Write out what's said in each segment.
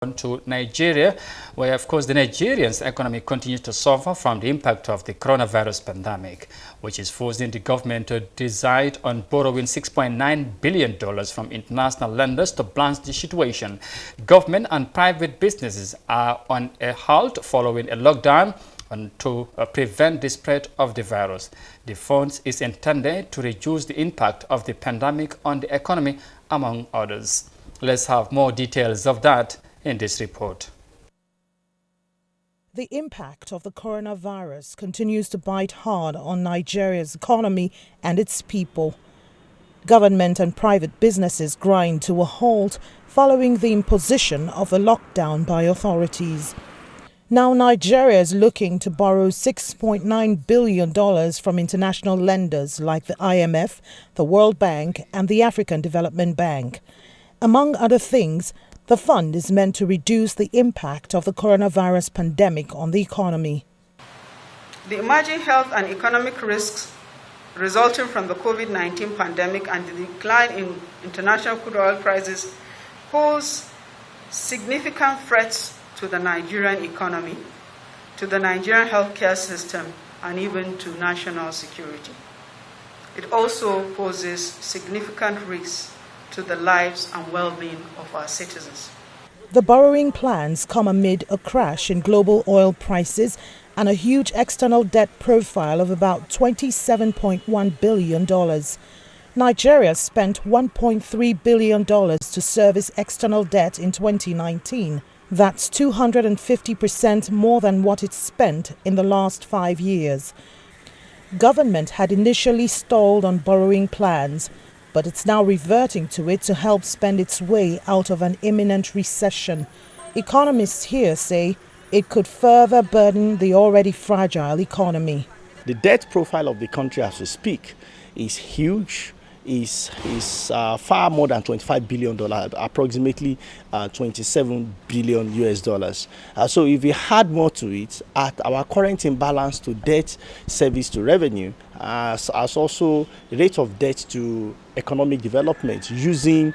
On to Nigeria, where of course the Nigerian's economy continues to suffer from the impact of the coronavirus pandemic, which is forcing the government to decide on borrowing $6.9 billion from international lenders to balance the situation. Government and private businesses are on a halt following a lockdown and to prevent the spread of the virus. The funds is intended to reduce the impact of the pandemic on the economy, among others. Let's have more details of that in this report. The impact of the coronavirus continues to bite hard on Nigeria's economy and its people. Government and private businesses grind to a halt following the imposition of a lockdown by authorities. Now Nigeria is looking to borrow $6.9 billion from international lenders like the IMF, the World Bank and the African Development Bank. Among other things, the fund is meant to reduce the impact of the coronavirus pandemic on the economy. The emerging health and economic risks resulting from the COVID-19 pandemic and the decline in international crude oil prices pose significant threats to the Nigerian economy, to the Nigerian healthcare system, and even to national security. It also poses significant risks to the lives and well-being of our citizens. The borrowing plans come amid a crash in global oil prices and a huge external debt profile of about $27.1 billion. Nigeria spent $1.3 billion to service external debt in 2019. That's 250% more than what it spent in the last 5 years. Government had initially stalled on borrowing plans, but it's now reverting to it to help spend its way out of an imminent recession. Economists here say it could further burden the already fragile economy. The debt profile of the country as we speak is huge, is far more than $25 billion, approximately 27 billion US dollars. So if we add more to it, at our current imbalance to debt service to revenue, as also the rate of debt to economic development, using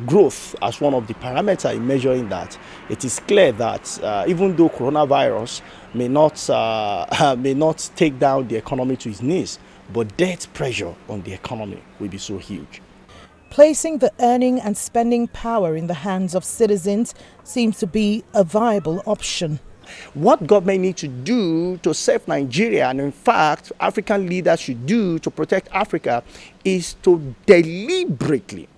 growth as one of the parameters in measuring that, it is clear that even though coronavirus may not take down the economy to its knees, but debt pressure on the economy will be so huge. Placing the earning and spending power in the hands of citizens seems to be a viable option. What government needs to do to save Nigeria, and in fact African leaders should do to protect Africa, is to deliberately,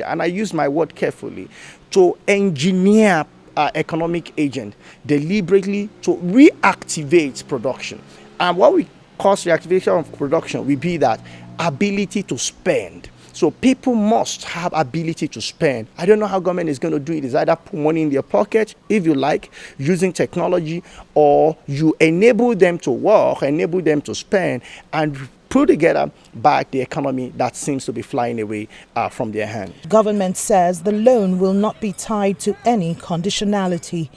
and I use my word carefully, to engineer economic agent deliberately to reactivate production. And what we cost reactivation of production will be that ability to spend. So people must have ability to spend. I don't know how government is going to do it. It's either put money in their pocket, if you like, using technology, or you enable them to work, enable them to spend, and put together back the economy that seems to be flying away from their hand. Government says the loan will not be tied to any conditionality.